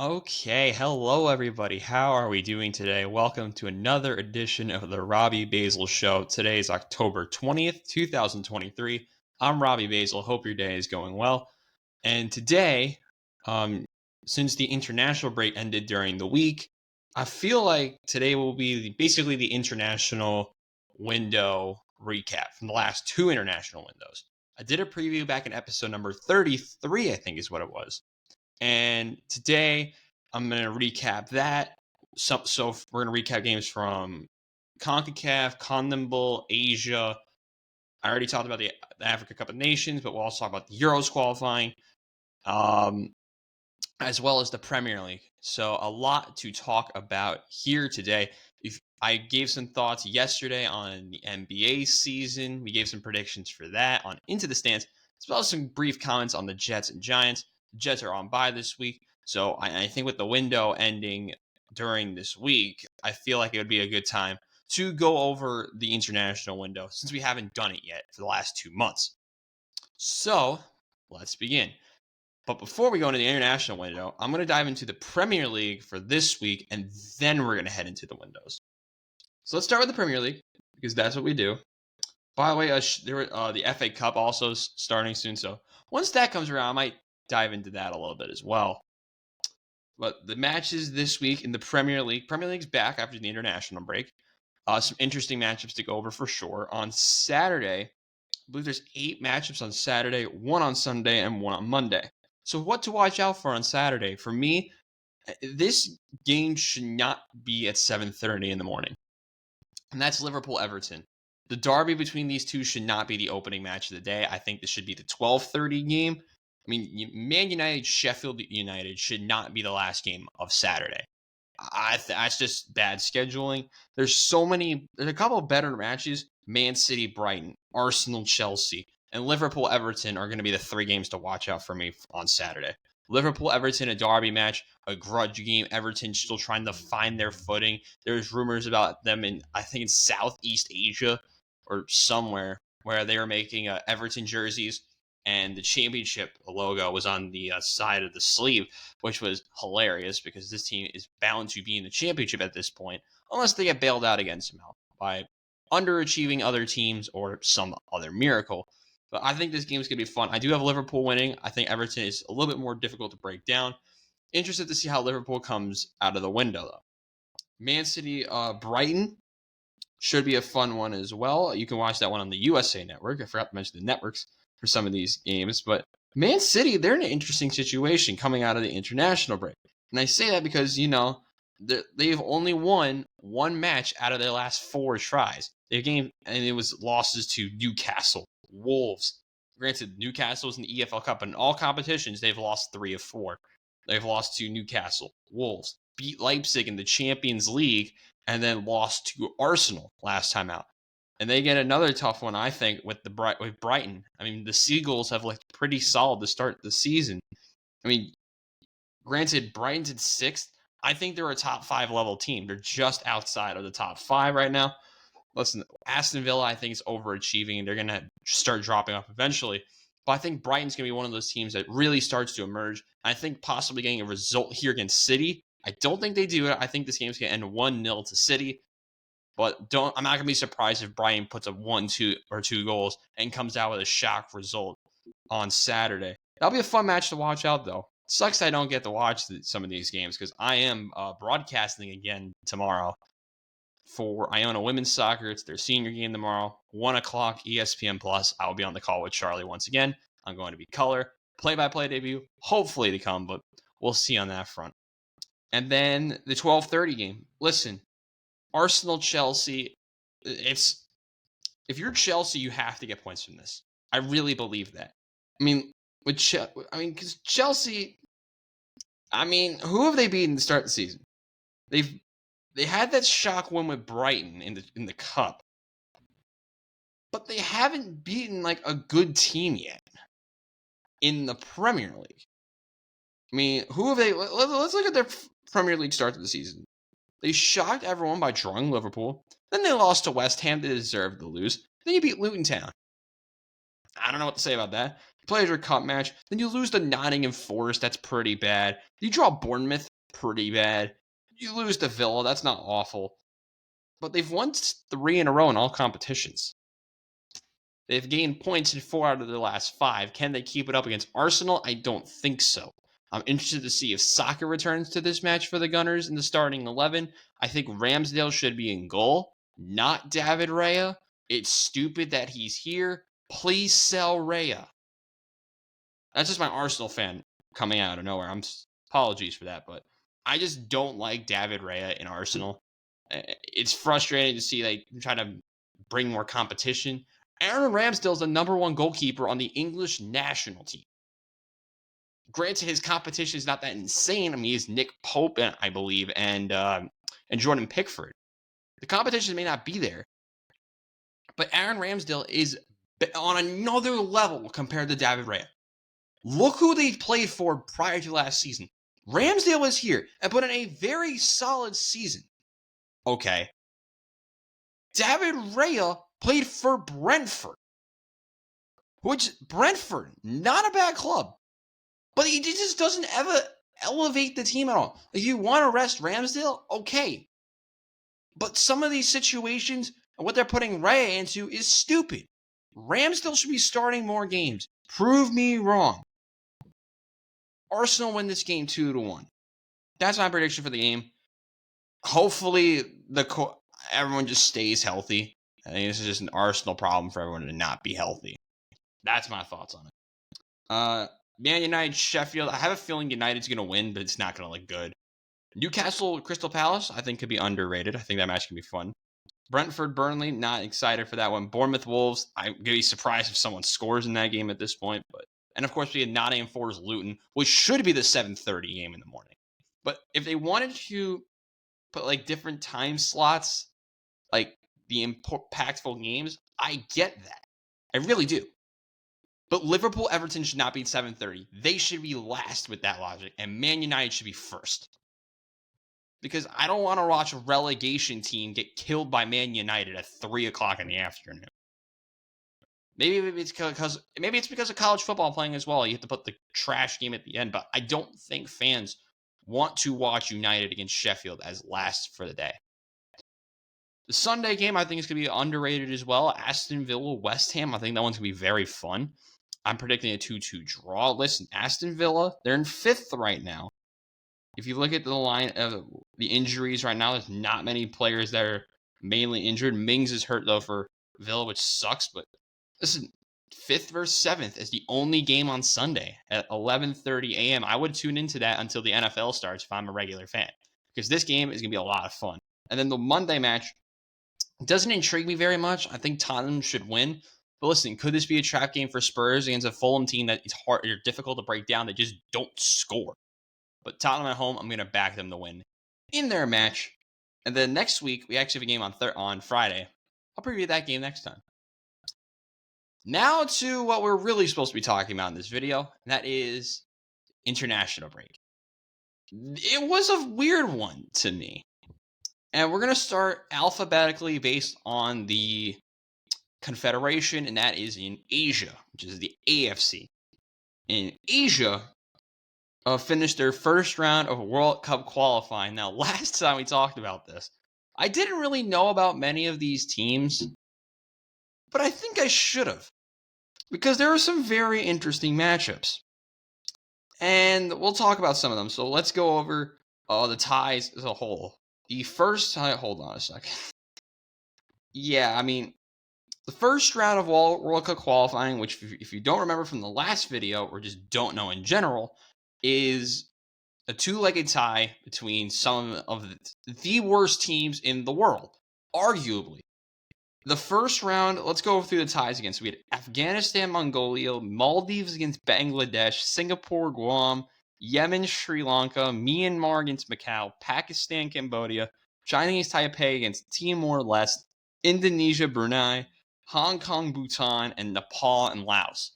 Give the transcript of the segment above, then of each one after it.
Okay, hello everybody. How are we doing today? Welcome to another edition of the Robbie Basel Show. Today is October 20th, 2023. I'm Robbie Basel. Hope your day is going well. And today, um, since the international break ended during the week, I feel like today will be basically the international window recap from the last two international windows. I did a preview back in episode number 33, I think is what it was. And today I'm going to recap that. So we're going to recap games from CONCACAF, CONMEBOL, Asia. I already talked about the Africa Cup of Nations, but we'll also talk about the Euros qualifying, um, as well as the Premier League. So a lot to talk about here today. If I gave some thoughts yesterday on the NBA season. We gave some predictions for that on Into the Stands, as well as some brief comments on the Jets and Giants. The Jets are on bye this week. So I think with the window ending during this week, I feel like it would be a good time to go over the international window since we haven't done it yet for the last 2 months. So let's begin. But before we go into the international window, I'm going to dive into the Premier League for this week, and then we're going to head into the windows. So let's start with the Premier League because that's what we do. By the way, the FA Cup also starting soon. So once that comes around, I might dive into that a little bit as well. But the matches this week in the Premier League's back after the international break. Some interesting matchups to go over for sure. On Saturday, I believe there's 8 matchups on Saturday, 1 on Sunday, and 1 on Monday. So what to watch out for on Saturday? For me, this game should not be at 7:30 in the morning. And that's Liverpool-Everton. The derby between these two should not be the opening match of the day. I think this should be the 12:30 game. I mean, Man United, Sheffield United should not be the last game of Saturday. That's just bad scheduling. There's a couple of better matches. Man City, Brighton, Arsenal, Chelsea, and Liverpool, Everton are going to be the 3 games to watch out for me on Saturday. Liverpool, Everton, a derby match, a grudge game. Everton still trying to find their footing. There's rumors about them I think in Southeast Asia or somewhere where they were making Everton jerseys, and the championship logo was on the side of the sleeve, which was hilarious because this team is bound to be in the championship at this point, unless they get bailed out again somehow by underachieving other teams or some other miracle. But I think this game is going to be fun. I do have Liverpool winning. I think Everton is a little bit more difficult to break down. Interested to see how Liverpool comes out of the window, though. Man City, Brighton should be a fun one as well. You can watch that one on the USA Network. I forgot to mention the networks for some of these games. But Man City, they're in an interesting situation coming out of the international break. And I say that because, they've only won one match out of their last 4 tries. Their game, and it was losses to Newcastle, Wolves. Granted, Newcastle's in the EFL Cup, but in all competitions, they've lost 3 of 4. They've lost to Newcastle, Wolves, beat Leipzig in the Champions League, and then lost to Arsenal last time out. And they get another tough one, I think, with Brighton. I mean, the Seagulls have looked pretty solid to start the season. I mean, granted, Brighton's in 6th. I think they're a top 5 level team. They're just outside of the top 5 right now. Listen, Aston Villa, I think, is overachieving. They're going to start dropping off eventually. But I think Brighton's going to be one of those teams that really starts to emerge. I think possibly getting a result here against City. I don't think they do it. I think this game's going to end 1-0 to City. But I'm not going to be surprised if Brighton puts up 1, 2, or 2 goals and comes out with a shock result on Saturday. That'll be a fun match to watch out, though. Sucks I don't get to watch some of these games because I am broadcasting again tomorrow for Iona Women's Soccer. It's their senior game tomorrow, 1 o'clock, ESPN Plus. I'll be on the call with Charlie once again. I'm going to be color, play-by-play debut, hopefully to come, but we'll see on that front. And then the 12:30 game. Listen, Arsenal-Chelsea, if you're Chelsea, you have to get points from this. I really believe that. I mean, because Chelsea, who have they beaten to start the season? They had that shock win with Brighton in the cup, but they haven't beaten like a good team yet in the Premier League. I mean, who have they? Let's look at their Premier League start to the season. They shocked everyone by drawing Liverpool. Then they lost to West Ham. They deserved to lose. Then you beat Luton Town. I don't know what to say about that. Pleasure Cup match. Then you lose to Nottingham Forest. That's pretty bad. You draw Bournemouth. Pretty bad. You lose to Villa. That's not awful. But they've won 3 in a row in all competitions. They've gained points in 4 out of their last 5. Can they keep it up against Arsenal? I don't think so. I'm interested to see if Saka returns to this match for the Gunners in the starting 11. I think Ramsdale should be in goal, not David Raya. It's stupid that he's here. Please sell Raya. That's just my Arsenal fan coming out of nowhere. Apologies for that, but I just don't like David Raya in Arsenal. It's frustrating to see they try to bring more competition. Aaron Ramsdale is the number 1 goalkeeper on the English national team. Granted, his competition is not that insane. I mean, he's Nick Pope, I believe, and Jordan Pickford. The competition may not be there, but Aaron Ramsdale is on another level compared to David Raya. Look who they played for prior to last season. Ramsdale was here and put in a very solid season. Okay. David Raya played for Brentford. Which, Brentford, not a bad club. But he just doesn't ever elevate the team at all. If you want to rest Ramsdale, okay. But some of these situations and what they're putting Raya into is stupid. Ramsdale should be starting more games. Prove me wrong. Arsenal win this game 2-1. That's my prediction for the game. Hopefully, everyone just stays healthy. I think this is just an Arsenal problem for everyone to not be healthy. That's my thoughts on it. Man United, Sheffield. I have a feeling United's going to win, but it's not going to look good. Newcastle, Crystal Palace, I think could be underrated. I think that match can be fun. Brentford, Burnley, not excited for that one. Bournemouth, Wolves, I'm going to be surprised if someone scores in that game at this point. And of course, we had Nottingham Forest, Luton, which should be the 7:30 game in the morning. But if they wanted to put like different time slots, like the impactful games, I get that. I really do. But Liverpool, Everton should not be 7:30. They should be last with that logic, and Man United should be first. Because I don't want to watch a relegation team get killed by Man United at 3 o'clock in the afternoon. Maybe it's because of college football playing as well. You have to put the trash game at the end, but I don't think fans want to watch United against Sheffield as last for the day. The Sunday game, I think, is going to be underrated as well. Aston Villa, West Ham. I think that one's going to be very fun. I'm predicting a 2-2 draw. Listen, Aston Villa, they're in 5th right now. If you look at the line of the injuries right now, there's not many players that are mainly injured. Mings is hurt, though, for Villa, which sucks. But listen, 5th versus 7th is the only game on Sunday at 11:30 a.m. I would tune into that until the NFL starts if I'm a regular fan. Because this game is going to be a lot of fun. And then the Monday match doesn't intrigue me very much. I think Tottenham should win. But listen, could this be a trap game for Spurs against a Fulham team that is hard or difficult to break down? They just don't score. But Tottenham at home, I'm going to back them to win in their match. And then next week, we actually have a game on Friday. I'll preview that game next time. Now to what we're really supposed to be talking about in this video, and that is international break. It was a weird one to me. And we're going to start alphabetically based on the confederation, and that is in Asia, which is the AFC. In Asia, finished their first round of World Cup qualifying. Now, last time we talked about this, I didn't really know about many of these teams, but I think I should have, because there are some very interesting matchups. And we'll talk about some of them. So let's go over the ties as a whole. The first tie, hold on a second. Yeah, I mean, the first round of World Cup qualifying, which if you don't remember from the last video or just don't know in general, is a 2-legged tie between some of the worst teams in the world, arguably. The first round, let's go through the ties again. So we had Afghanistan, Mongolia, Maldives against Bangladesh, Singapore, Guam, Yemen, Sri Lanka, Myanmar against Macau, Pakistan, Cambodia, China against Taipei against Timor-Leste, Indonesia, Brunei, Hong Kong, Bhutan, and Nepal and Laos.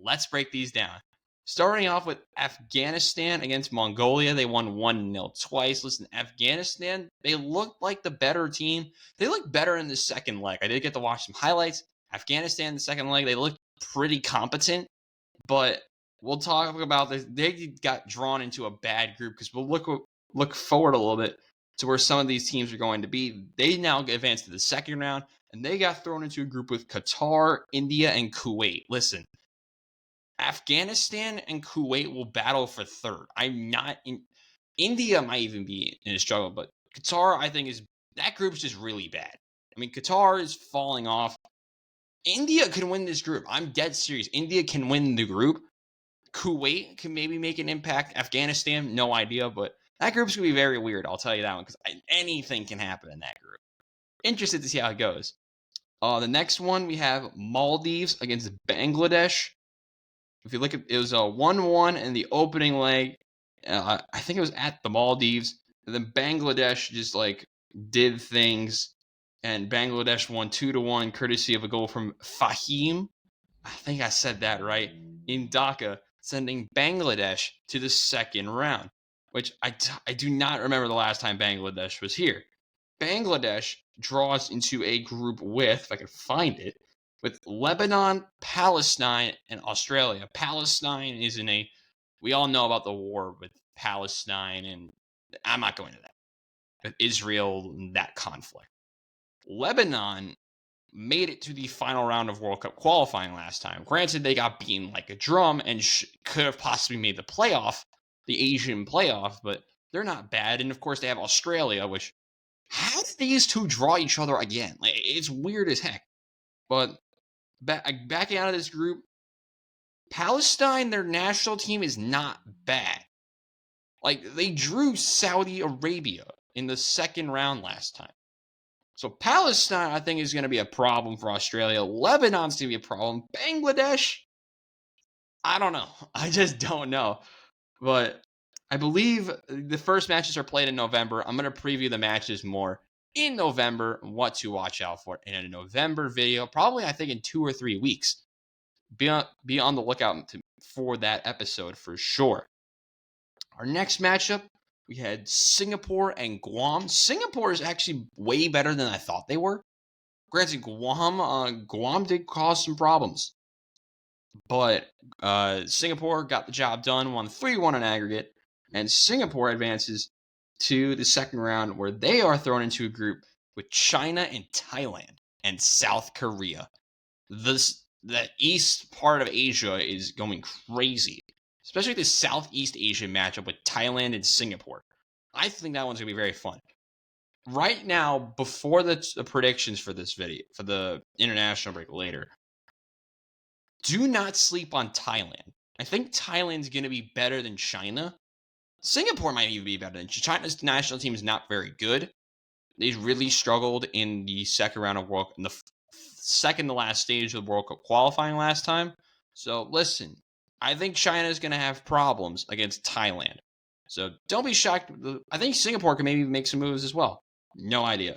Let's break these down. Starting off with Afghanistan against Mongolia, they won 1-0 twice. Listen, Afghanistan, they looked like the better team. They looked better in the second leg. I did get to watch some highlights. Afghanistan, the second leg, they looked pretty competent. But we'll talk about this. They got drawn into a bad group because we'll look forward a little bit to where some of these teams are going to be. They now advanced to the second round, and they got thrown into a group with Qatar, India, and Kuwait. Listen, Afghanistan and Kuwait will battle for third. I'm not in. India might even be in a struggle, but Qatar, I think, is that group's just really bad. I mean, Qatar is falling off. India can win this group. I'm dead serious. India can win the group. Kuwait can maybe make an impact. Afghanistan, no idea, but that group's going to be very weird. I'll tell you that one because anything can happen in that group. Interested to see how it goes. The next one, we have Maldives against Bangladesh. If you look at it was a 1-1 in the opening leg. I think it was at the Maldives. And then Bangladesh just did things, and Bangladesh won 2-1, courtesy of a goal from Fahim. I think I said that right, in Dhaka, sending Bangladesh to the second round, which I do not remember the last time Bangladesh was here. Bangladesh draws into a group with, if I can find it, with Lebanon, Palestine, and Australia. Palestine is we all know about the war with Palestine, and I'm not going to that. With Israel and that conflict. Lebanon made it to the final round of World Cup qualifying last time. Granted, they got beaten like a drum and could have possibly made the Asian playoff, but they're not bad. And of course, they have Australia, which, how did these two draw each other again? It's weird as heck. But backing out of this group, Palestine, their national team is not bad. They drew Saudi Arabia in the second round last time. So Palestine, I think, is going to be a problem for Australia. Lebanon's going to be a problem. Bangladesh, I don't know. I just don't know. But I believe the first matches are played in November. I'm going to preview the matches more in November, what to watch out for in a November video, probably I think in 2 or 3 weeks. Be on the lookout for that episode for sure. Our next matchup, we had Singapore and Guam. Singapore is actually way better than I thought they were. Granted, Guam did cause some problems. But Singapore got the job done, won 3-1 in aggregate. And Singapore advances to the second round, where they are thrown into a group with China and Thailand and South Korea. The east part of Asia is going crazy. Especially the Southeast Asian matchup with Thailand and Singapore. I think that one's going to be very fun. Right now, before the predictions for this video, for the international break later, do not sleep on Thailand. I think Thailand's going to be better than China. Singapore might even be better than China's national team is not very good. They really struggled in the second round of in the second to last stage of the World Cup qualifying last time. So listen, I think China is going to have problems against Thailand. So don't be shocked. I think Singapore can maybe make some moves as well. No idea.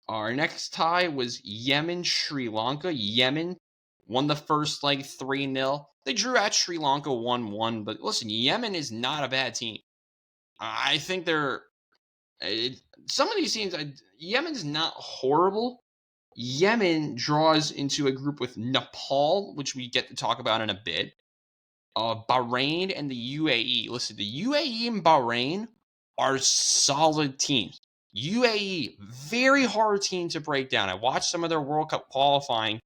Our next tie was Yemen, Sri Lanka. Yemen won the first 3-0. They drew at Sri Lanka 1-1. But listen, Yemen is not a bad team. I think some of these teams, Yemen's not horrible. Yemen draws into a group with Nepal, which we get to talk about in a bit. Bahrain and the UAE. Listen, the UAE and Bahrain are solid teams. UAE, very hard team to break down. I watched some of their World Cup qualifying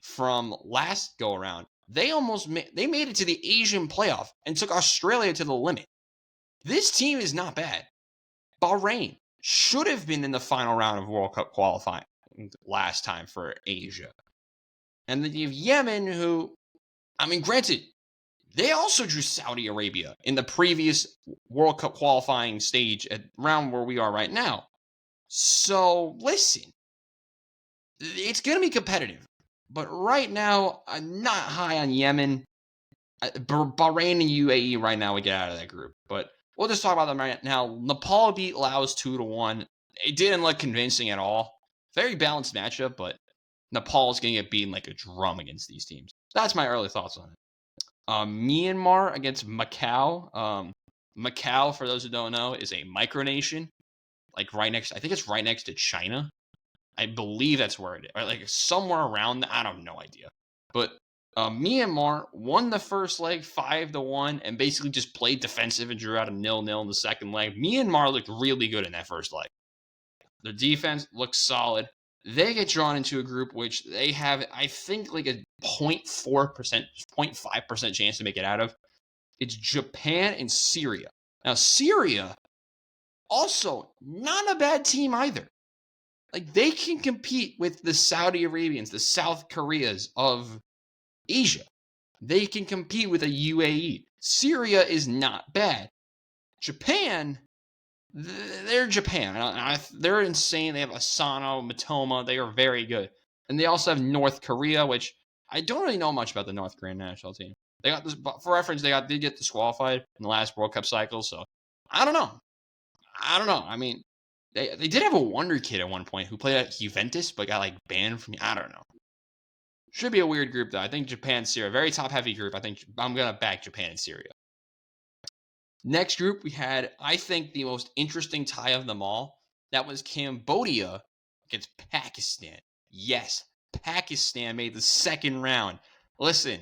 from last go around. They made it to the Asian playoff and took Australia to the limit. This team is not bad. Bahrain should have been in the final round of World Cup qualifying last time for Asia. And then you have Yemen, who, granted, they also drew Saudi Arabia in the previous World Cup qualifying stage at around where we are right now. So, listen, it's going to be competitive. But right now, I'm not high on Yemen. Bahrain and UAE right now, we get out of that group. But we'll just talk about them right now. Nepal beat Laos 2-1. It didn't look convincing at all. Very balanced matchup, but Nepal is going to get beaten like a drum against these teams. That's my early thoughts on it. Myanmar against Macau. Macau, for those who don't know, is a micronation. I think it's right next to China. I believe that's where it is. Or somewhere around, I have no idea. But Myanmar won the first leg 5-1 and basically just played defensive and drew out a 0-0 in the second leg. Myanmar looked really good in that first leg. Their defense looks solid. They get drawn into a group which they have, I think, like a 0.4%, 0.5% chance to make it out of. It's Japan and Syria. Now, Syria, also not a bad team either. Like, they can compete with the Saudi Arabians, the South Koreas of Asia. They can compete with a UAE. Syria is not bad. Japan, they're Japan. They're insane. They have Asano, Matoma. They are very good. And they also have North Korea, which I don't really know much about the North Korean national team. They got this, for reference, they did get disqualified in the last World Cup cycle. So I don't know. I mean, they did have a wonder kid at one point who played at Juventus, but got like banned from. I don't know. Should be a weird group though. I think Japan, Syria, very top heavy group. I think I'm gonna back Japan and Syria. Next group, we had, I think, the most interesting tie of them all. That was Cambodia against Pakistan. Yes, Pakistan made the second round. Listen,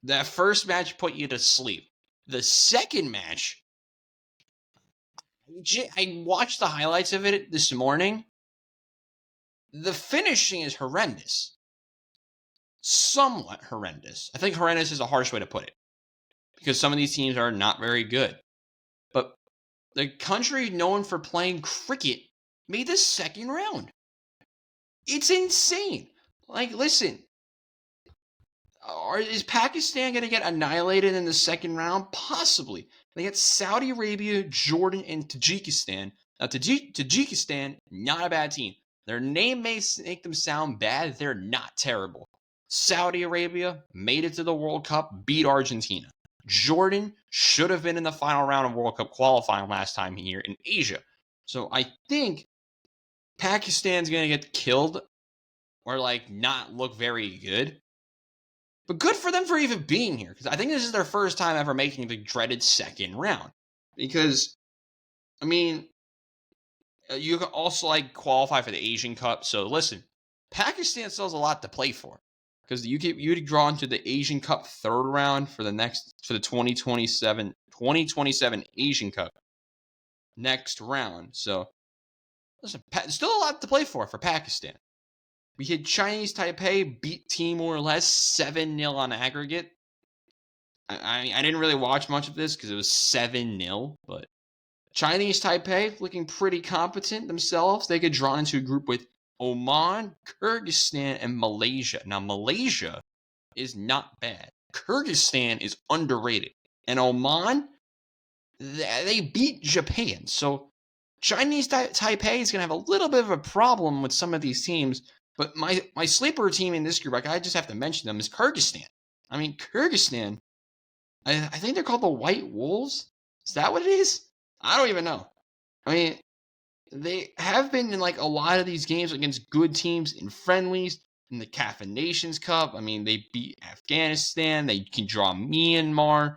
that first match put you to sleep. The second match, I watched the highlights of it this morning. The finishing is horrendous. Somewhat horrendous. I think horrendous is a harsh way to put it, because some of these teams are not very good. But the country known for playing cricket made the second round. It's insane. Like, listen, is Pakistan going to get annihilated in the second round? Possibly. They get Saudi Arabia, Jordan, and Tajikistan. Now, Tajikistan, not a bad team. Their name may make them sound bad. They're not terrible. Saudi Arabia made it to the World Cup, beat Argentina. Jordan should have been in the final round of World Cup qualifying last time here in Asia. So I think Pakistan's going to get killed or like not look very good. But good for them for even being here, because I think this is their first time ever making the dreaded second round. Because, I mean, you can also like qualify for the Asian Cup. So listen, Pakistan still has a lot to play for, because you'd draw into the Asian Cup third round for the 2027 Asian Cup next round. So listen, still a lot to play for Pakistan. We had Chinese Taipei beat Timor-Leste 7-0 on aggregate. I didn't really watch much of this because it was 7-0, but Chinese Taipei looking pretty competent themselves. They get drawn into a group with Oman, Kyrgyzstan, and Malaysia. Now, Malaysia is not bad. Kyrgyzstan is underrated. And Oman, they beat Japan. So Chinese Taipei is going to have a little bit of a problem with some of these teams. But my sleeper team in this group, like I just have to mention them, is Kyrgyzstan. I mean, Kyrgyzstan, I think they're called the White Wolves. Is that what it is? I don't even know. I mean, they have been in like a lot of these games against good teams in friendlies, in the CAF Nations Cup. I mean, they beat Afghanistan. They can draw Myanmar.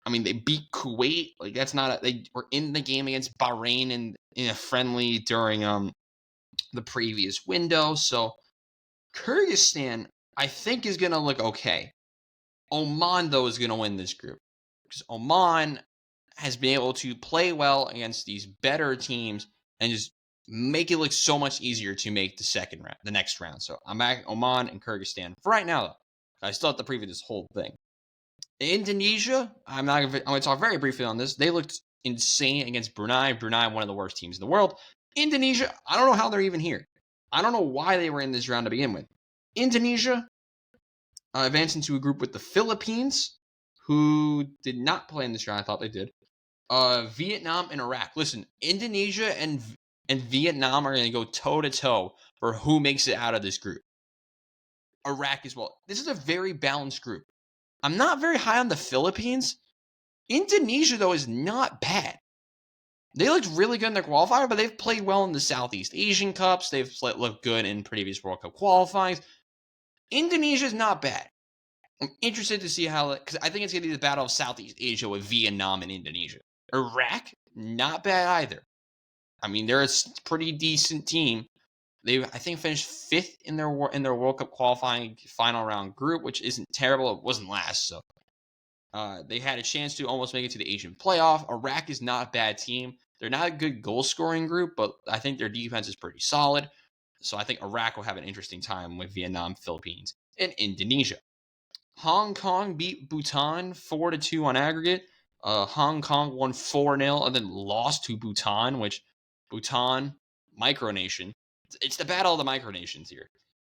I mean, they beat Kuwait. Like, that's not they were in the game against Bahrain in a friendly during the previous window. So Kyrgyzstan, I think, is going to look okay. Oman, though, is going to win this group, because Oman has been able to play well against these better teams and just make it look so much easier to make the next round. So I'm back Oman and Kyrgyzstan for right now, though. I still have to preview this whole thing. Indonesia, I'm going to talk very briefly on this. They looked insane against Brunei. Brunei, one of the worst teams in the world. Indonesia, I don't know how they're even here. I don't know why they were in this round to begin with. Indonesia advanced into a group with the Philippines, who did not play in this round. I thought they did. Vietnam and Iraq. Listen, Indonesia and Vietnam are going to go toe-to-toe for who makes it out of this group. Iraq as well. This is a very balanced group. I'm not very high on the Philippines. Indonesia, though, is not bad. They looked really good in their qualifier, but they've played well in the Southeast Asian Cups. They've looked good in previous World Cup qualifyings. Indonesia is not bad. I'm interested to see how, because I think it's going to be the battle of Southeast Asia with Vietnam and Indonesia. Iraq, not bad either. I mean, they're a pretty decent team. They, I think, finished 5th in their World Cup qualifying final round group, which isn't terrible. It wasn't last, so they had a chance to almost make it to the Asian playoff. Iraq is not a bad team. They're not a good goal scoring group, but I think their defense is pretty solid. So I think Iraq will have an interesting time with Vietnam, Philippines, and Indonesia. Hong Kong beat Bhutan 4-2 on aggregate. Hong Kong won 4-0 and then lost to Bhutan, which Bhutan, micronation. It's the battle of the micronations here.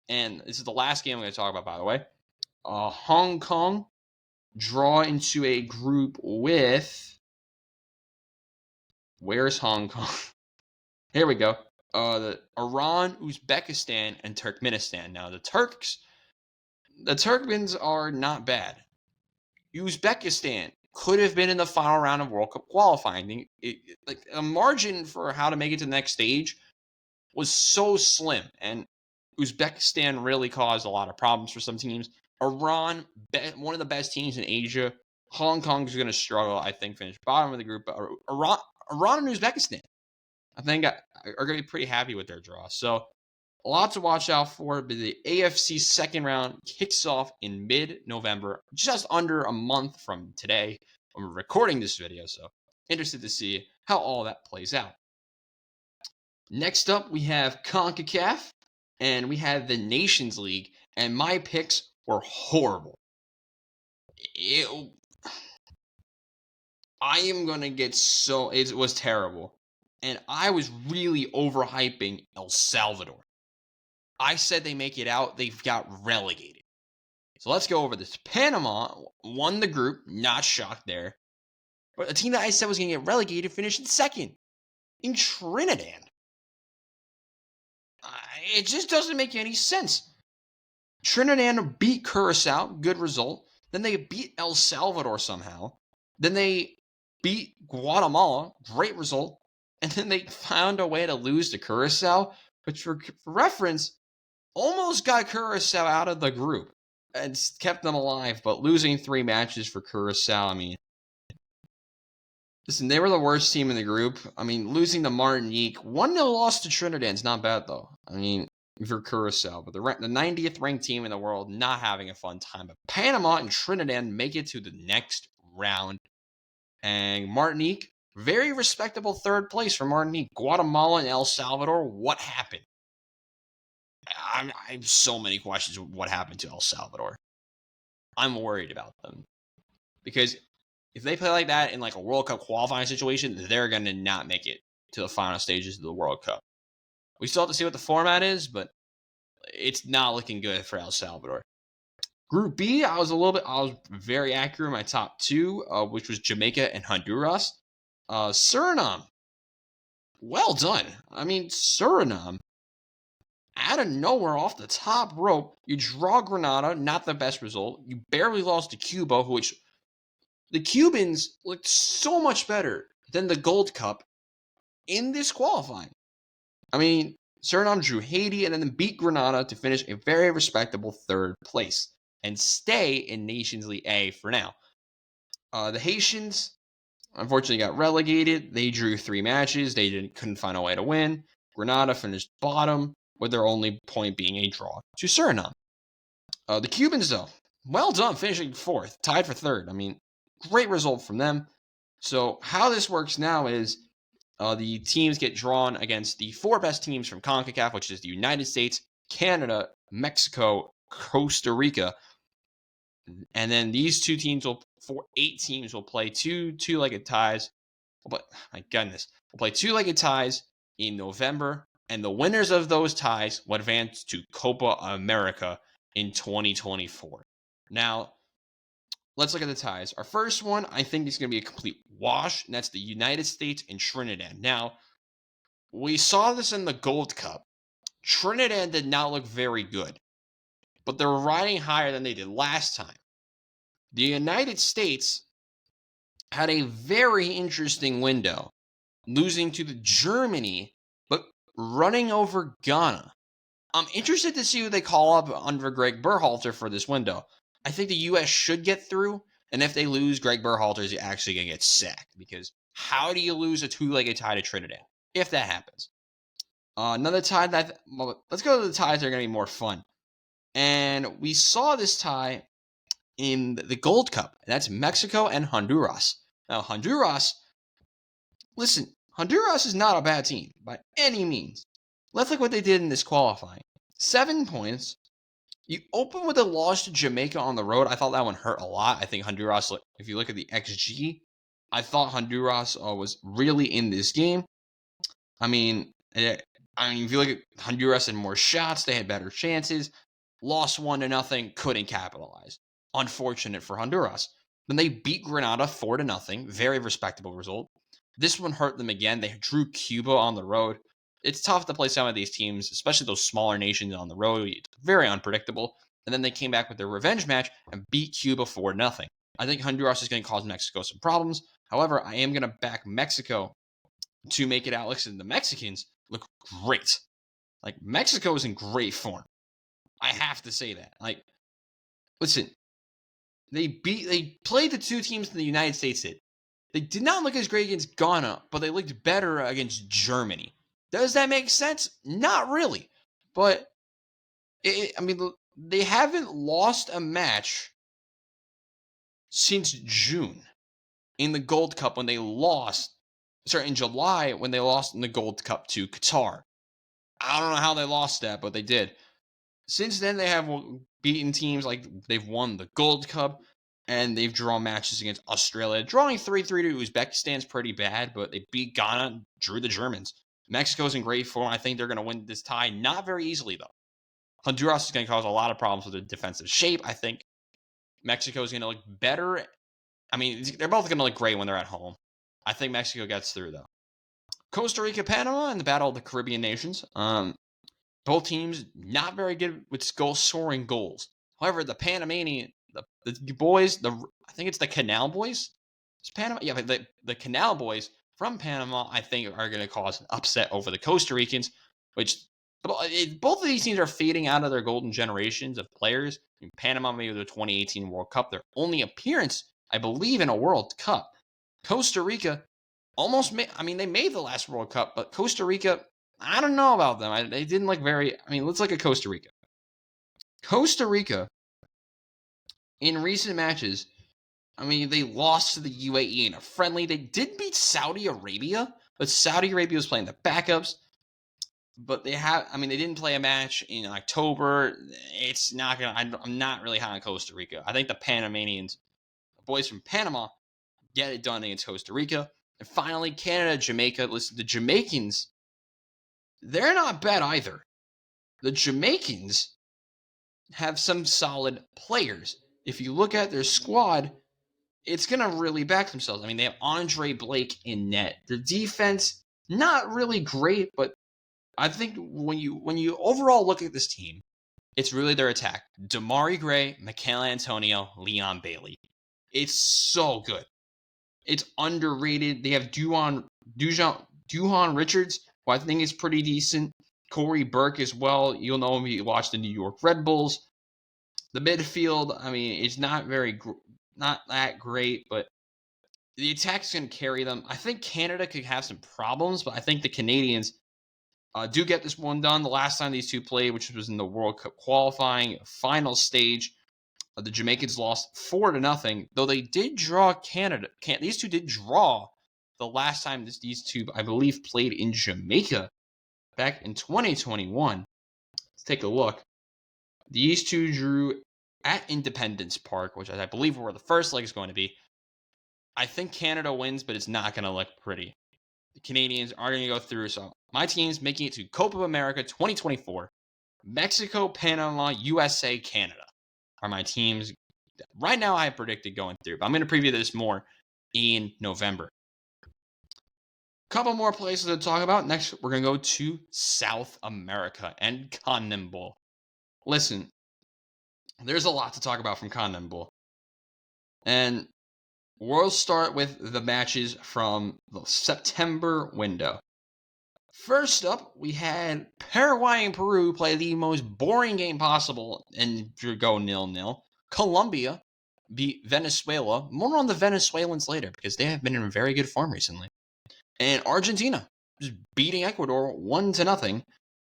And this is the last game I'm going to talk about, by the way. Hong Kong draw into a group with... Where's Hong Kong? Here we go. The Iran, Uzbekistan, and Turkmenistan. Now, the Turkmens are not bad. Uzbekistan could have been in the final round of World Cup qualifying. Like a margin for how to make it to the next stage was so slim, and Uzbekistan really caused a lot of problems for some teams. Iran, one of the best teams in Asia. Hong Kong is going to struggle, I think, finish bottom of the group. But Iran and Uzbekistan, I think, are going to be pretty happy with their draw. So a lot to watch out for. But the AFC second round kicks off in mid-November, just under a month from today when we're recording this video. So interested to see how all that plays out. Next up, we have CONCACAF, and we have the Nations League, and my picks were horrible. I am going to get so... It was terrible. And I was really overhyping El Salvador. I said they make it out. They've got relegated. So let's go over this. Panama won the group. Not shocked there. But the team that I said was going to get relegated finished in second. In Trinidad. It just doesn't make any sense. Trinidad beat Curacao. Good result. Then they beat El Salvador somehow. Then they beat Guatemala. Great result. And then they found a way to lose to Curacao, which for reference, almost got Curacao out of the group and kept them alive, but losing 3 matches for Curacao, I mean, listen, they were the worst team in the group. I mean, losing to Martinique, 1-0 loss to Trinidad is not bad, though. I mean, for Curacao, but the 90th ranked team in the world not having a fun time. But Panama and Trinidad make it to the next round. And Martinique, very respectable third place for Martinique. Guatemala and El Salvador, what happened? I have so many questions of what happened to El Salvador. I'm worried about them. Because if they play like that in like a World Cup qualifying situation, they're going to not make it to the final stages of the World Cup. We still have to see what the format is, but it's not looking good for El Salvador. Group B, I was very accurate in my top 2, which was Jamaica and Honduras. Suriname, well done. I mean, Suriname, out of nowhere off the top rope, you draw Grenada, not the best result. You barely lost to Cuba, which the Cubans looked so much better than the Gold Cup in this qualifying. I mean, Suriname drew Haiti and then beat Grenada to finish a very respectable 3rd place and stay in Nations League A for now. The Haitians, unfortunately, got relegated. They drew 3 matches. They couldn't find a way to win. Grenada finished bottom, with their only point being a draw to Suriname. The Cubans, though, well done, finishing 4th, tied for 3rd. I mean, great result from them. So how this works now is the teams get drawn against the 4 best teams from CONCACAF, which is the United States, Canada, Mexico, Costa Rica. And then these 8 teams will play two-legged ties. But my goodness, we'll play 2-legged ties in November, and the winners of those ties will advance to Copa America in 2024. Now, let's look at the ties. Our first one, I think, is going to be a complete wash, and that's the United States and Trinidad. Now, we saw this in the Gold Cup. Trinidad did not look very good, but they're riding higher than they did last time. The United States had a very interesting window, losing to the Germany, but running over Ghana. I'm interested to see who they call up under Greg Berhalter for this window. I think the U.S. should get through, and if they lose, Greg Berhalter is actually going to get sacked, because how do you lose a 2-legged tie to Trinidad if that happens? Another tie let's go to the ties that are going to be more fun. And we saw this tie in the Gold Cup. And that's Mexico and Honduras. Now, listen, Honduras is not a bad team by any means. Let's look what they did in this qualifying. 7 points. You open with a loss to Jamaica on the road. I thought that one hurt a lot. I think Honduras, if you look at the XG, I thought Honduras was really in this game. I mean, if you look at Honduras had more shots, they had better chances. Lost 1-0, couldn't capitalize. Unfortunate for Honduras. Then they beat Grenada 4-0, very respectable result. This one hurt them again. They drew Cuba on the road. It's tough to play some of these teams, especially those smaller nations on the road. It's very unpredictable. And then they came back with their revenge match and beat Cuba 4-0. I think Honduras is going to cause Mexico some problems. However, I am going to back Mexico to make it out. Listen, the Mexicans look great. Like, Mexico is in great form. I have to say that. Like, listen, they played the two teams that the United States did. They did not look as great against Ghana, but they looked better against Germany. Does that make sense? Not really. But, they haven't lost a match since June in the Gold Cup when they lost. In July when they lost in the Gold Cup to Qatar. I don't know how they lost that, but they did. Since then, they have beaten teams like they've won the Gold Cup, and they've drawn matches against Australia. Drawing 3-3 to Uzbekistan's pretty bad, but they beat Ghana, drew the Germans. Mexico's in great form. I think they're going to win this tie. Not very easily, though. Honduras is going to cause a lot of problems with their defensive shape. I think Mexico's going to look better. I mean, they're both going to look great when they're at home. I think Mexico gets through, though. Costa Rica, Panama, in the Battle of the Caribbean Nations. Both teams not very good with scoring goals. However, the Panamanian, the boys, I think it's the Canal Boys. It's Panama. Yeah, the Canal Boys from Panama, I think, are going to cause an upset over the Costa Ricans, which both of these teams are fading out of their golden generations of players. Panama made the 2018 World Cup, their only appearance, I believe, in a World Cup. Costa Rica almost made, they made the last World Cup, but Costa Rica, I don't know about them. They didn't look let's look at Costa Rica. Costa Rica, in recent matches, they lost to the UAE in a friendly. They did beat Saudi Arabia, but Saudi Arabia was playing the backups. But they didn't play a match in October. It's not I'm not really high on Costa Rica. I think the Panamanians, the boys from Panama, get it done against Costa Rica. And finally, Canada, Jamaica. Listen, the Jamaicans, they're not bad either. The Jamaicans have some solid players. If you look at their squad, it's going to really back themselves. They have Andre Blake in net. Their defense, not really great, but I think when you overall look at this team, it's really their attack. Damari Gray, Michael Antonio, Leon Bailey. It's so good. It's underrated. They have Duhan Richards, who I think is pretty decent. Corey Burke as well. You'll know him if you watch the New York Red Bulls. The midfield, it's not that great, but the attack's going to carry them. I think Canada could have some problems, but I think the Canadians do get this one done. The last time these two played, which was in the World Cup qualifying final stage, the Jamaicans lost 4-0, though they did draw Canada. These two did draw the last time these two, I believe, played in Jamaica back in 2021. Let's take a look. These two drew at Independence Park, which I believe where the first leg is going to be. I think Canada wins, but it's not going to look pretty. The Canadians are going to go through. So my team's making it to Copa America 2024. Mexico, Panama, USA, Canada are my teams. Right now, I have predicted going through, but I'm going to preview this more in November. Couple more places to talk about. Next, we're going to go to South America and CONMEBOL. Listen, there's a lot to talk about from CONMEBOL. And we'll start with the matches from the September window. First up, we had Paraguay and Peru play the most boring game possible and go 0-0. Colombia beat Venezuela. More on the Venezuelans later because they have been in very good form recently. And Argentina just beating Ecuador 1-0,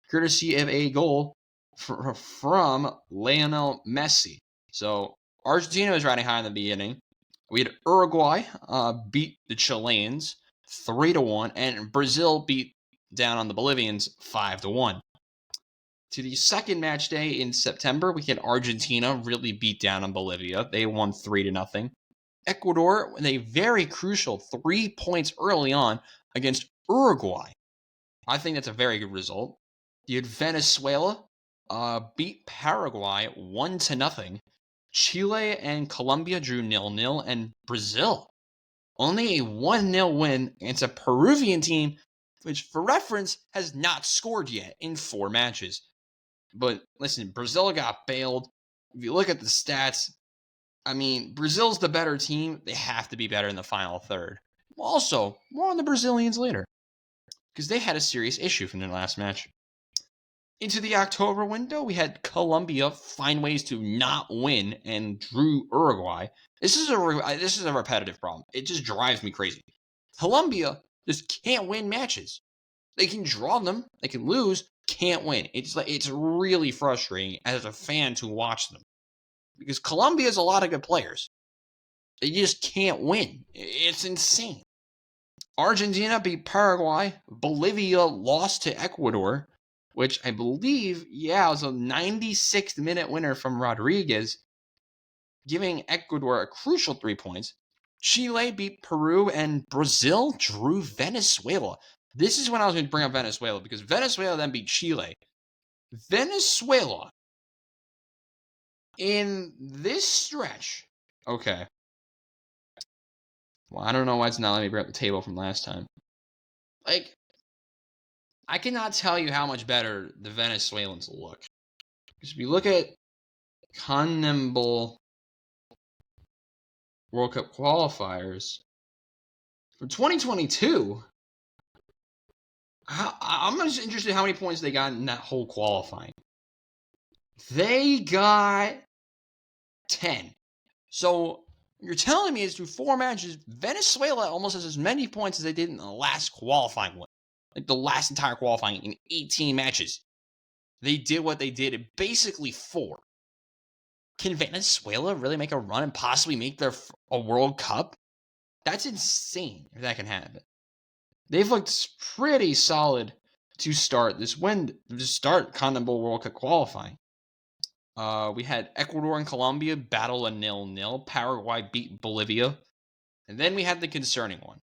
courtesy of a goal from Lionel Messi. So Argentina was riding high in the beginning. We had Uruguay beat the Chileans 3-1, and Brazil beat down on the Bolivians 5-1. To the second match day in September, we had Argentina really beat down on Bolivia. They won 3-0. Ecuador with a very crucial 3 points early on against Uruguay. I think that's a very good result. You had Venezuela beat Paraguay 1-0. Chile and Colombia drew 0-0, and Brazil only a 1-0 win against a Peruvian team, which, for reference, has not scored yet in 4 matches. But listen, Brazil got bailed. If you look at the stats, I mean, Brazil's the better team. They have to be better in the final third. Also, more on the Brazilians later, because they had a serious issue from their last match. Into the October window, we had Colombia find ways to not win and drew Uruguay. This is a repetitive problem. It just drives me crazy. Colombia just can't win matches. They can draw them, they can lose, can't win. It's really frustrating as a fan to watch them, because Colombia has a lot of good players. They just can't win. It's insane. Argentina beat Paraguay. Bolivia lost to Ecuador, which I believe, was a 96th minute winner from Rodriguez, giving Ecuador a crucial 3 points. Chile beat Peru, and Brazil drew Venezuela. This is when I was going to bring up Venezuela, because Venezuela then beat Chile. Venezuela, in this stretch, okay. Well, I don't know why it's not letting me bring up the table from last time. Like, I cannot tell you how much better the Venezuelans look. Because if you look at CONMEBOL World Cup qualifiers for 2022, I'm just interested in how many points they got in that whole qualifying. They got 10. So you're telling me is through 4 matches, Venezuela almost has as many points as they did in the last qualifying one. Like the last entire qualifying in 18 matches. They did what they did in basically 4. Can Venezuela really make a run and possibly make a World Cup? That's insane if that can happen. They've looked pretty solid to start CONMEBOL World Cup qualifying. We had Ecuador and Colombia battle a 0-0. Paraguay beat Bolivia. And then we had the concerning one.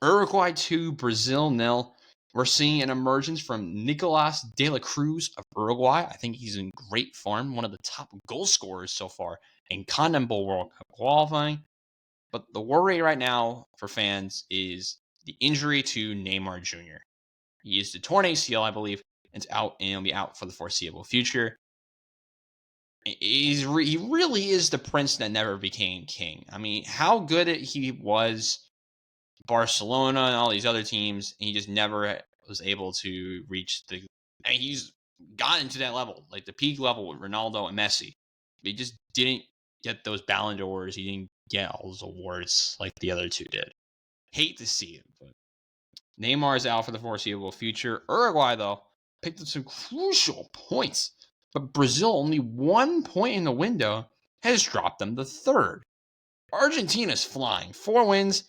Uruguay 2, Brazil 0. We're seeing an emergence from Nicolas de la Cruz of Uruguay. I think he's in great form, one of the top goal scorers so far in CONMEBOL World Cup qualifying. But the worry right now for fans is the injury to Neymar Jr. He is the torn ACL, I believe, and will be out for the foreseeable future. He really is the prince that never became king. I mean, how good he was, Barcelona and all these other teams, and he just never was able to reach he's gotten to that level, like the peak level with Ronaldo and Messi. He just didn't get those Ballon d'Ors. He didn't get all those awards like the other two did. Hate to see it, but Neymar is out for the foreseeable future. Uruguay, though, picked up some crucial points, but Brazil, only 1 point in the window, has dropped them to 3rd. Argentina's flying. 4 wins.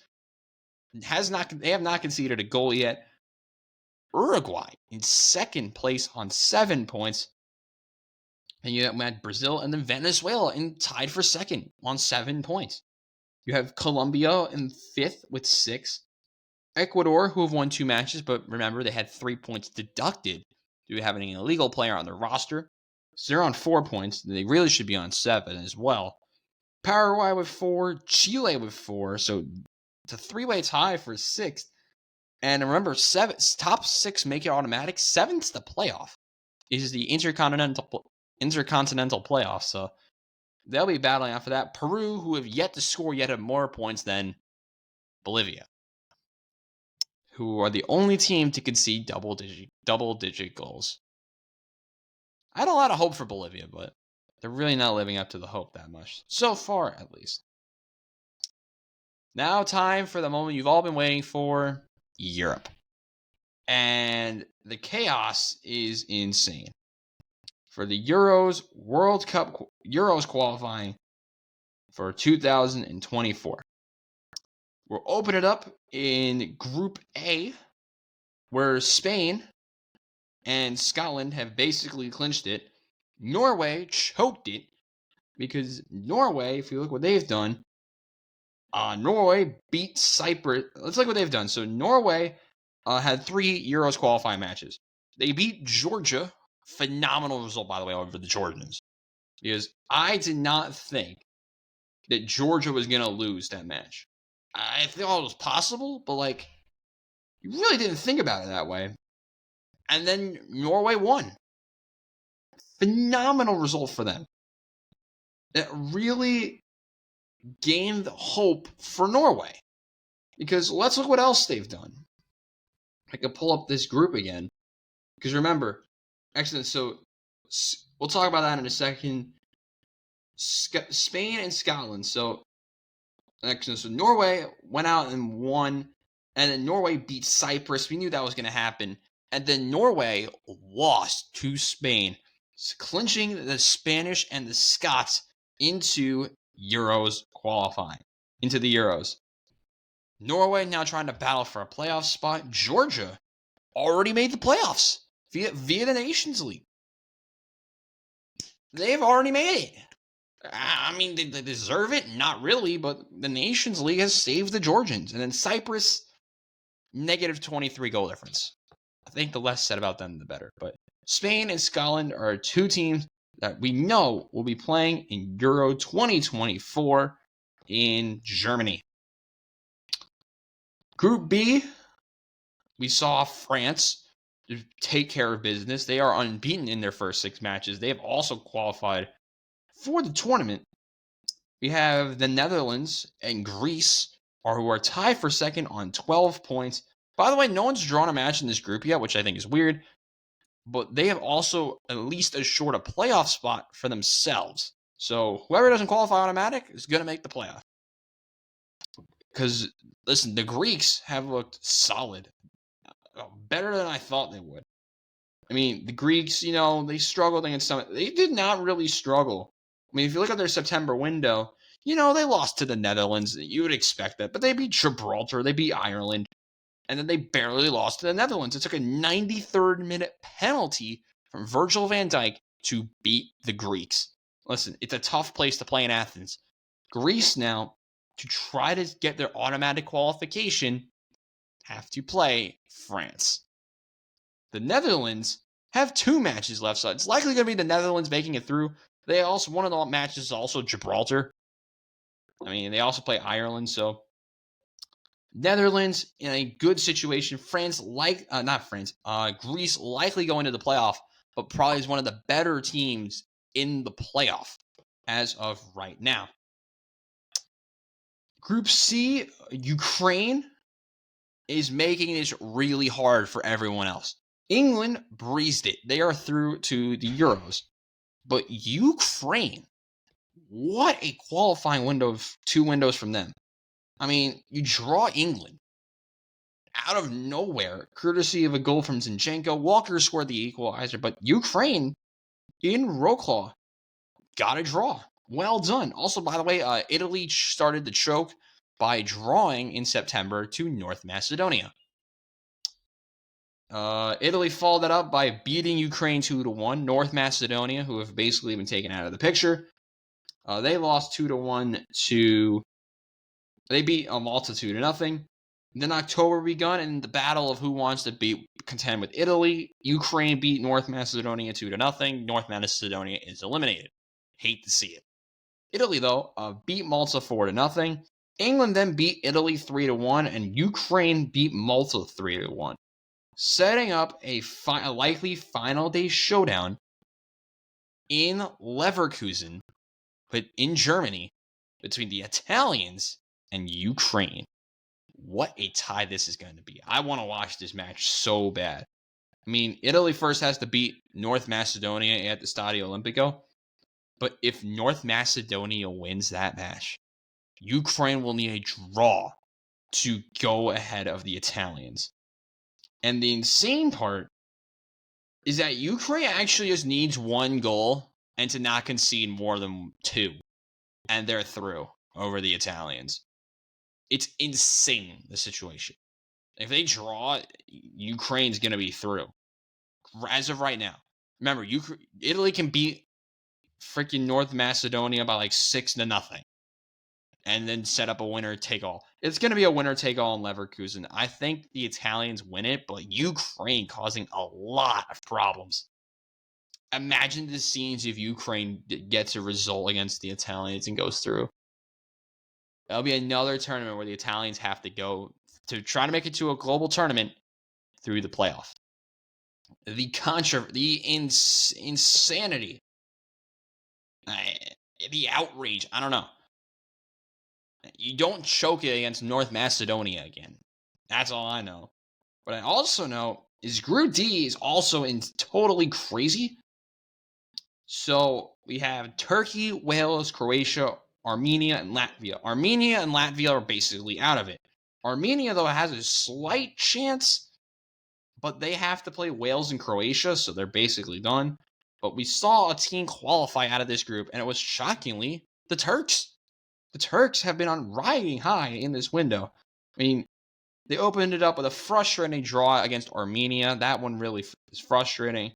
They have not conceded a goal yet. Uruguay in 2nd place on 7 points. And you had Brazil and then Venezuela tied for 2nd on 7 points. You have Colombia in 5th with 6. Ecuador, who have won 2 matches, but remember, they had 3 points deducted due to having an illegal player on their roster. So they're on 4 points. They really should be on 7 as well. Paraguay with 4, Chile with 4, so it's a 3-way tie for 6th. And remember, top 6 make it automatic. 7th's the playoff. It is the intercontinental playoff, so they'll be battling after that. Peru, who have yet to score more points than Bolivia, who are the only team to concede double-digit goals. I had a lot of hope for Bolivia, but they're really not living up to the hope that much. So far, at least. Now time for the moment you've all been waiting for, Europe. And the chaos is insane. For the Euros World Cup Euros qualifying for 2024. We'll open it up in Group A, where Spain and Scotland have basically clinched it. Norway choked it because Norway, if you look what they've done, Norway beat Cyprus. Let's look what they've done. So Norway had 3 Euros qualifying matches. They beat Georgia. Phenomenal result, by the way, over the Georgians. Because I did not think that Georgia was going to lose that match. I thought it was possible, but like, you really didn't think about it that way. And then Norway won. Phenomenal result for them. That really gained hope for Norway. Because let's look what else they've done. I could pull up this group again. Because remember, excellent. So we'll talk about that in a second. Spain and Scotland. So excellent. So Norway went out and won. And then Norway beat Cyprus. We knew that was going to happen. And then Norway lost to Spain, clinching the Spanish and the Scots into Euros qualifying, into the Euros. Norway now trying to battle for a playoff spot. Georgia already made the playoffs via the Nations League. They've already made it. I mean, they deserve it? Not really, but the Nations League has saved the Georgians. And then Cyprus, negative 23 goal difference. I think the less said about them, the better. But Spain and Scotland are 2 teams that we know will be playing in Euro 2024 in Germany. Group B, we saw France take care of business. They are unbeaten in their first 6 matches. They have also qualified for the tournament. We have the Netherlands and Greece, who are tied for second on 12 points. By the way, no one's drawn a match in this group yet, which I think is weird. But they have also at least assured a playoff spot for themselves. So whoever doesn't qualify automatic is going to make the playoff. Because, listen, the Greeks have looked solid. Better than I thought they would. I mean, the Greeks, they struggled against some. They did not really struggle. I mean, if you look at their September window, they lost to the Netherlands. You would expect that. But they beat Gibraltar. They beat Ireland. And then they barely lost to the Netherlands. It took a 93rd minute penalty from Virgil van Dijk to beat the Greeks. Listen, it's a tough place to play in Athens. Greece now, to try to get their automatic qualification, have to play France. The Netherlands have 2 matches left, so it's likely going to be the Netherlands making it through. One of the matches is also Gibraltar. I mean, they also play Ireland, so Netherlands in a good situation. Greece likely going to the playoff, but probably is one of the better teams in the playoff as of right now. Group C, Ukraine is making this really hard for everyone else. England breezed it. They are through to the Euros. But Ukraine, what a qualifying window of 2 windows from them. I mean, you draw England out of nowhere, courtesy of a goal from Zinchenko. Walker scored the equalizer, but Ukraine in Wrocław got a draw. Well done. Also, by the way, Italy started the choke by drawing in September to North Macedonia. Italy followed that up by beating Ukraine 2-1. North Macedonia, who have basically been taken out of the picture, they lost 2-1 to. They beat Malta 2-0. Then October begun, and the battle of who wants to contend with Italy. Ukraine beat North Macedonia 2-0. North Macedonia is eliminated. Hate to see it. Italy, though, beat Malta 4-0. England then beat Italy 3-1, and Ukraine beat Malta 3-1. Setting up a likely final day showdown in Leverkusen, but in Germany, between the Italians and Ukraine. What a tie this is going to be. I want to watch this match so bad. I mean, Italy first has to beat North Macedonia at the Stadio Olimpico. But if North Macedonia wins that match, Ukraine will need a draw to go ahead of the Italians. And the insane part is that Ukraine actually just needs one goal and to not concede more than two. And they're through over the Italians. It's insane, the situation. If they draw, Ukraine's going to be through. As of right now. Remember, Italy can beat freaking North Macedonia by like 6-0. And then set up a winner take all. It's going to be a winner take all in Leverkusen. I think the Italians win it, but Ukraine causing a lot of problems. Imagine the scenes if Ukraine gets a result against the Italians and goes through. That'll be another tournament where the Italians have to go to try to make it to a global tournament through the playoff. The insanity, the outrage. I don't know. You don't choke it against North Macedonia again. That's all I know. What I also know is Group D is also totally crazy. So we have Turkey, Wales, Croatia, Armenia, and Latvia. Armenia and Latvia are basically out of it. Armenia, though, has a slight chance, but they have to play Wales and Croatia, so they're basically done. But we saw a team qualify out of this group, and it was shockingly the Turks. The Turks have been on riding high in this window. I mean, they opened it up with a frustrating draw against Armenia. That one really is frustrating.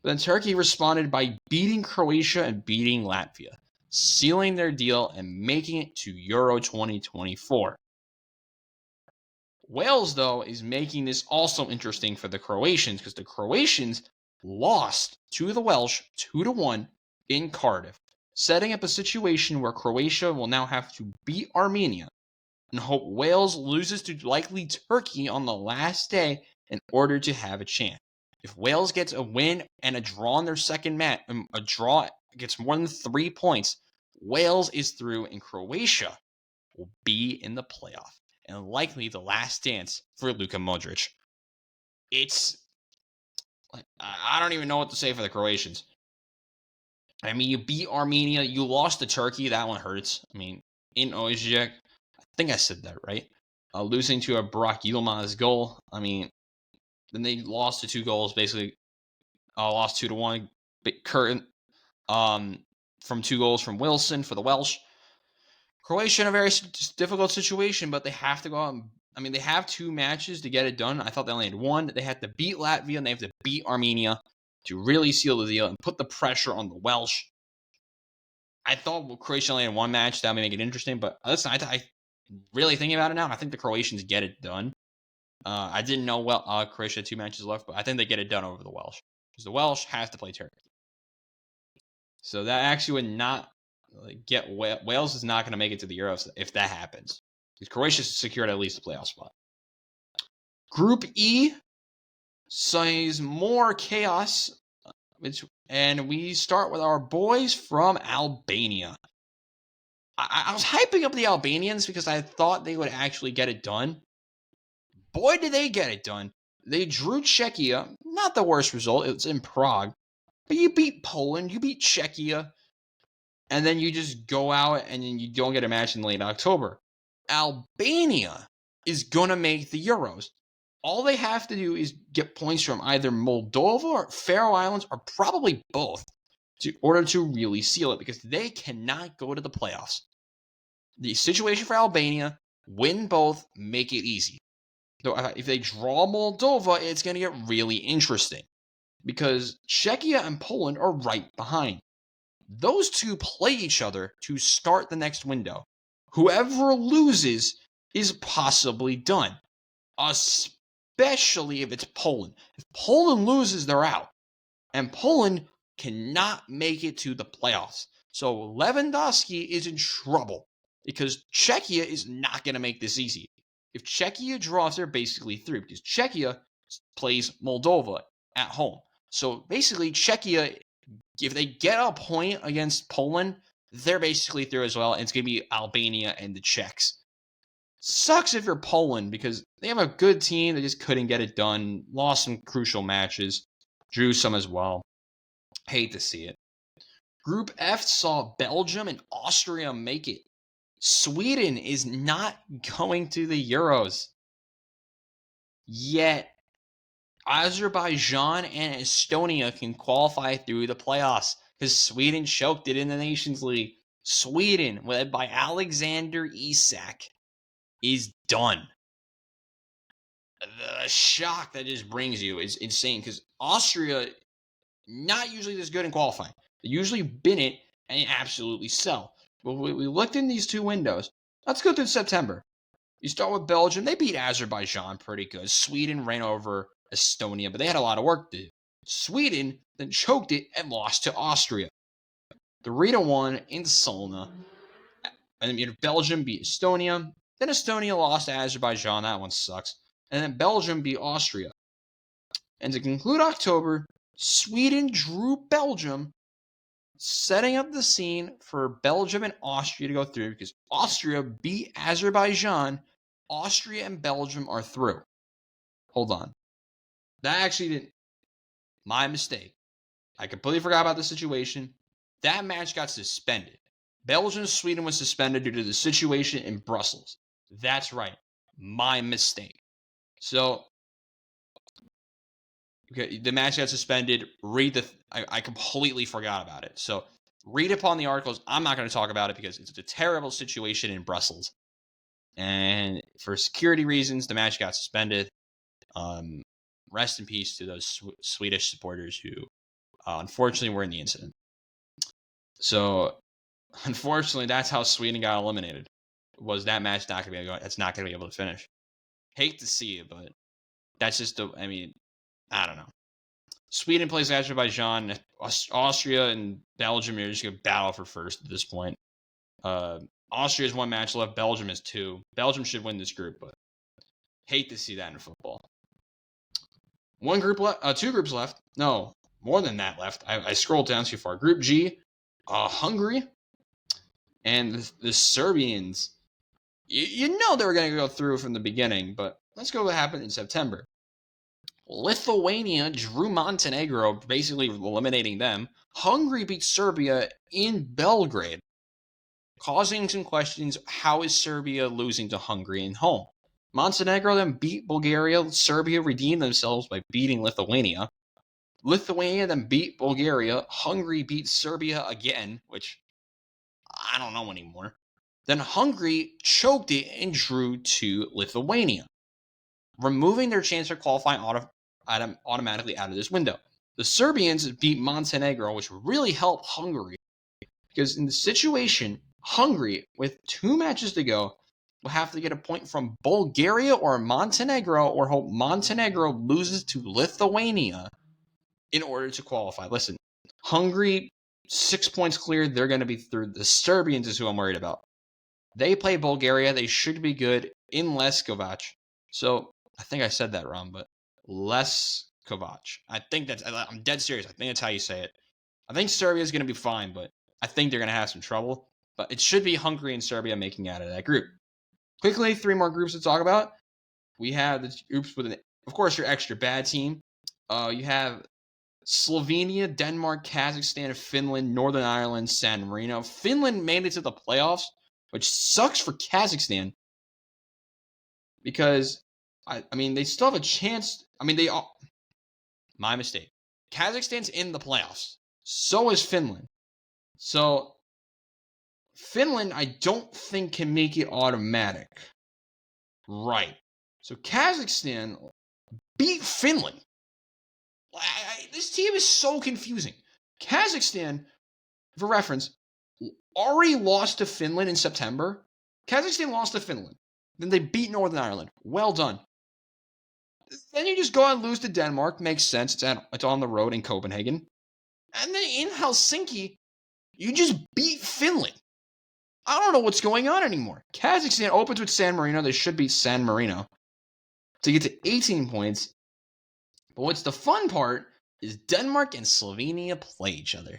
But then Turkey responded by beating Croatia and beating Latvia, sealing their deal and making it to Euro 2024. Wales, though, is making this also interesting for the Croatians because the Croatians lost to the Welsh 2-1 in Cardiff, setting up a situation where Croatia will now have to beat Armenia and hope Wales loses to likely Turkey on the last day in order to have a chance. If Wales gets a win and a draw in their second match, a draw gets more than 3 points, Wales is through and Croatia will be in the playoff and likely the last dance for Luka Modric. I don't even know what to say for the Croatians. I mean, you beat Armenia, you lost to Turkey, that one hurts. I mean, in Osijek, I think I said that right. Losing to a Burak Yilmaz goal. I mean, then they lost to 2 goals, basically. Lost 2-1. Curtin, from 2 goals from Wilson for the Welsh. Croatia in a very difficult situation, but they have to go out. They have 2 matches to get it done. I thought they only had 1. They have to beat Latvia and they have to beat Armenia to really seal the deal and put the pressure on the Welsh. I thought Croatia only had 1 match. That may make it interesting, but listen, I really thinking about it now, I think the Croatians get it done. I didn't know Croatia had 2 matches left, but I think they get it done over the Welsh because the Welsh has to play Turkey. So that actually would not get Wales is not going to make it to the Euros if that happens because Croatia secured at least a playoff spot. Group E sees more chaos, and we start with our boys from Albania. I was hyping up the Albanians because I thought they would actually get it done. Boy, did they get it done. They drew Czechia. Not the worst result. It was in Prague. But you beat Poland. You beat Czechia. And then you just go out and then you don't get a match in late October. Albania is going to make the Euros. All they have to do is get points from either Moldova or Faroe Islands or probably both in order to really seal it because they cannot go to the playoffs. The situation for Albania, win both, make it easy. So if they draw Moldova, it's going to get really interesting because Czechia and Poland are right behind. Those 2 play each other to start the next window. Whoever loses is possibly done, especially if it's Poland. If Poland loses, they're out. And Poland cannot make it to the playoffs. So Lewandowski is in trouble because Czechia is not going to make this easy. If Czechia draws, they're basically through because Czechia plays Moldova at home. So basically, Czechia, if they get a point against Poland, they're basically through as well. And it's going to be Albania and the Czechs. Sucks if you're Poland because they have a good team. They just couldn't get it done. Lost some crucial matches. Drew some as well. Hate to see it. Group F saw Belgium and Austria make it. Sweden is not going to the Euros. Yet Azerbaijan and Estonia can qualify through the playoffs because Sweden choked it in the Nations League. Sweden, led by Alexander Isak, is done. The shock that just brings you is insane because Austria, not usually this good in qualifying. They usually bin it and absolutely sell. But we looked in these two windows. Let's go through September. You start with Belgium. They beat Azerbaijan pretty good. Sweden ran over Estonia, but they had a lot of work to do. Sweden then choked it and lost to Austria. 3-1 in Solna. And then Belgium beat Estonia. Then Estonia lost to Azerbaijan. That one sucks. And then Belgium beat Austria. And to conclude October, Sweden drew Belgium, setting up the scene for Belgium and Austria to go through because Austria beat Azerbaijan. Austria and Belgium are through. Hold on. That actually didn't. My mistake. I completely forgot about the situation. That match got suspended. Belgium-Sweden was suspended due to the situation in Brussels. That's right. My mistake. So, okay, the match got suspended. I completely forgot about it. So, read upon the articles. I'm not going to talk about it because it's a terrible situation in Brussels. And for security reasons, the match got suspended. Rest in peace to those Swedish supporters who, unfortunately, were in the incident. So, unfortunately, that's how Sweden got eliminated. Was that match not going to be able? It's not going to be able to finish. Hate to see it, but that's just I don't know. Sweden plays Azerbaijan. Austria and Belgium are just going to battle for first at this point. Austria has one match left. Belgium has two. Belgium should win this group, but hate to see that in football. One group left. Two groups left. No, more than that left. I scrolled down too far. Group G, Hungary, and the Serbians. You know they were going to go through from the beginning, but let's go what happened in September. Lithuania drew Montenegro, basically eliminating them. Hungary beat Serbia in Belgrade, causing some questions. How is Serbia losing to Hungary in home? Montenegro then beat Bulgaria. Serbia redeemed themselves by beating Lithuania. Lithuania then beat Bulgaria. Hungary beat Serbia again, which I don't know anymore. Then Hungary choked it and drew to Lithuania, removing their chance of qualifying automatically out of this window. The Serbians beat Montenegro, which really helped Hungary, because in the situation, Hungary, with 2 matches to go, will have to get a point from Bulgaria or Montenegro, or hope Montenegro loses to Lithuania in order to qualify. Listen, Hungary, 6 points clear. They're going to be through. The Serbians is who I'm worried about. They play Bulgaria. They should be good in Leskovac. So I think I said that wrong, but Leskovac. I'm dead serious. I think that's how you say it. I think Serbia is going to be fine, but I think they're going to have some trouble. But it should be Hungary and Serbia making out of that group. Quickly, 3 more groups to talk about. We have the groups with, of course, your extra bad team. You have Slovenia, Denmark, Kazakhstan, Finland, Northern Ireland, San Marino. Finland made it to the playoffs, which sucks for Kazakhstan because, they still have a chance. My mistake. Kazakhstan's in the playoffs. So is Finland. So, Finland, I don't think can make it automatic. Right. So, Kazakhstan beat Finland. This team is so confusing. Kazakhstan, for reference, already lost to Finland in September. Kazakhstan lost to Finland. Then they beat Northern Ireland. Well done. Then you just go out and lose to Denmark. Makes sense. It's on the road in Copenhagen. And then in Helsinki, you just beat Finland. I don't know what's going on anymore. Kazakhstan opens with San Marino. They should beat San Marino to get to 18 points. But what's the fun part is Denmark and Slovenia play each other,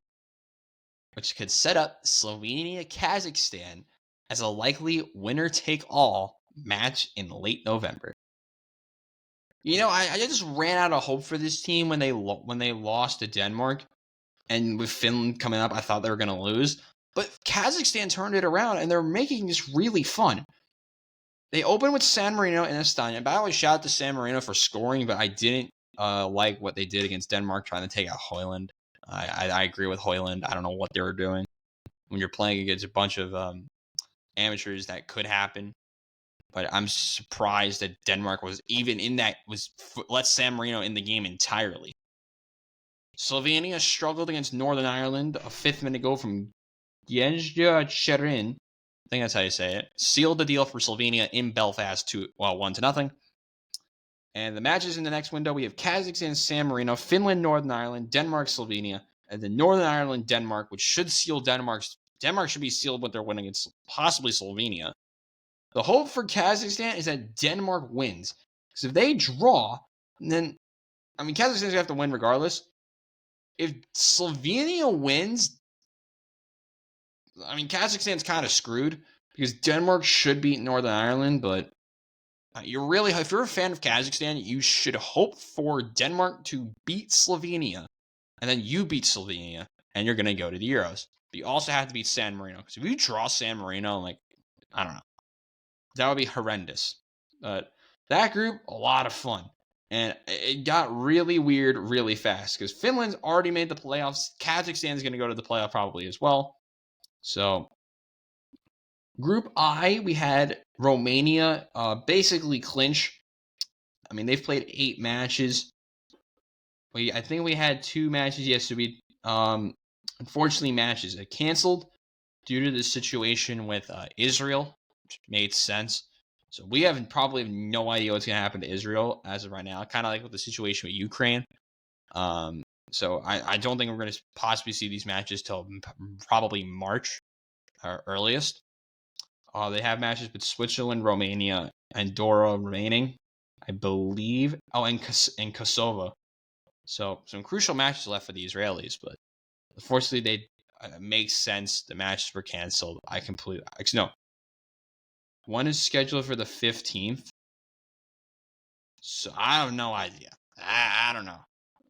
which could set up Slovenia-Kazakhstan as a likely winner-take-all match in late November. I just ran out of hope for this team when they lost to Denmark, and with Finland coming up, I thought they were going to lose. But Kazakhstan turned it around, and they're making this really fun. They opened with San Marino and Astana. By the way, shout out to San Marino for scoring, but I didn't like what they did against Denmark, trying to take out Højlund. I agree with Højlund. I don't know what they were doing. When you're playing against a bunch of amateurs, that could happen. But I'm surprised that Denmark was even in that, let San Marino in the game entirely. Slovenia struggled against Northern Ireland. A 5th minute goal from Jens Cherin, I think that's how you say it, sealed the deal for Slovenia in Belfast 1-0. And the matches in the next window, we have Kazakhstan, San Marino, Finland, Northern Ireland, Denmark, Slovenia, and then Northern Ireland, Denmark, which should seal Denmark should be sealed with their win against possibly Slovenia. The hope for Kazakhstan is that Denmark wins. Because if they draw, then, Kazakhstan's going to have to win regardless. If Slovenia wins, Kazakhstan's kind of screwed because Denmark should beat Northern Ireland, but if you're a fan of Kazakhstan, you should hope for Denmark to beat Slovenia, and then you beat Slovenia, and you're going to go to the Euros. But you also have to beat San Marino, because if you draw San Marino, I don't know, that would be horrendous. But that group, a lot of fun. And it got really weird really fast, because Finland's already made the playoffs. Kazakhstan's going to go to the playoff probably as well. So, Group I, we had Romania basically clinch. They've played 8 matches. I think we had 2 matches yesterday. Unfortunately, matches that canceled due to the situation with Israel, which made sense. So we probably have no idea what's going to happen to Israel as of right now. Kind of like with the situation with Ukraine. So I don't think we're going to possibly see these matches till probably March or earliest. They have matches with Switzerland, Romania, Andorra remaining, I believe. Oh, and Kosovo. So some crucial matches left for the Israelis, but unfortunately, it makes sense. The matches were canceled. One is scheduled for the 15th. So I have no idea. I don't know.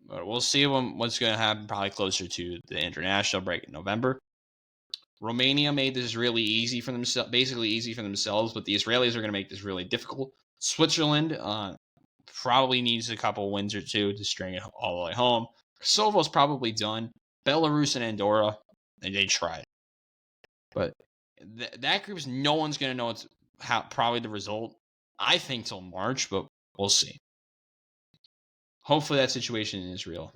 But we'll see what's going to happen probably closer to the international break in November. Romania made this really easy for themselves, basically easy for themselves, but the Israelis are going to make this really difficult. Switzerland probably needs a couple wins or two to string it all the way home. Kosovo's probably done. Belarus and Andorra, they tried. But that group's no one's going to know probably the result, I think, till March, but we'll see. Hopefully that situation in Israel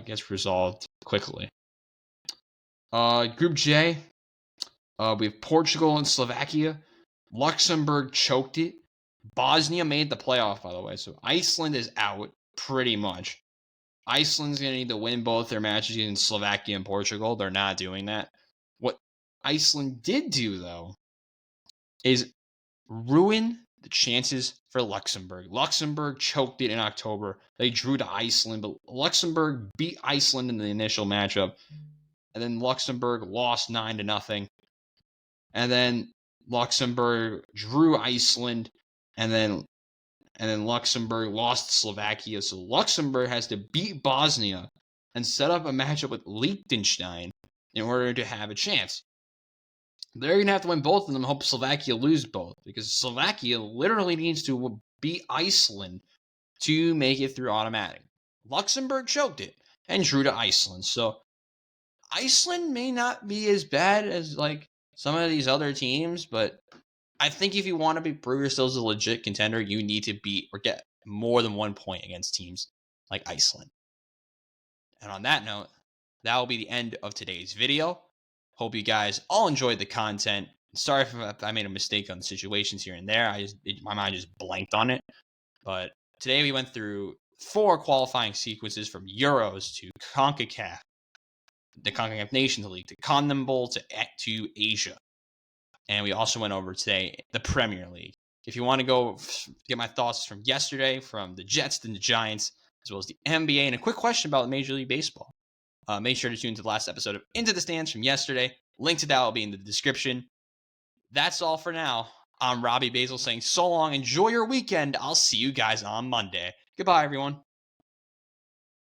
gets resolved quickly. Group J, we have Portugal and Slovakia. Luxembourg choked it. Bosnia made the playoff, by the way, so Iceland is out, pretty much. Iceland's going to need to win both their matches against Slovakia and Portugal. They're not doing that. What Iceland did do, though, is ruin the chances for Luxembourg. Luxembourg choked it in October. They drew to Iceland, but Luxembourg beat Iceland in the initial matchup. And then Luxembourg lost 9-0. And then Luxembourg drew Iceland. And then Luxembourg lost to Slovakia. So Luxembourg has to beat Bosnia and set up a matchup with Liechtenstein in order to have a chance. They're going to have to win both of them and hope Slovakia lose both, because Slovakia literally needs to beat Iceland to make it through automatic. Luxembourg choked it and drew to Iceland. So Iceland may not be as bad as some of these other teams, but I think if you want to prove yourselves a legit contender, you need to beat or get more than 1 point against teams like Iceland. And on that note, that will be the end of today's video. Hope you guys all enjoyed the content. Sorry if I made a mistake on situations here and there. My mind just blanked on it. But today we went through 4 qualifying sequences from Euros to CONCACAF, the CONCACAF Nations League, to CONMEBOL, to Asia. And we also went over today the Premier League. If you want to go get my thoughts from yesterday, from the Jets to the Giants, as well as the NBA, and a quick question about Major League Baseball, make sure to tune to the last episode of Into the Stands from yesterday. Link to that will be in the description. That's all for now. I'm Robbie Basel saying so long. Enjoy your weekend. I'll see you guys on Monday. Goodbye, everyone.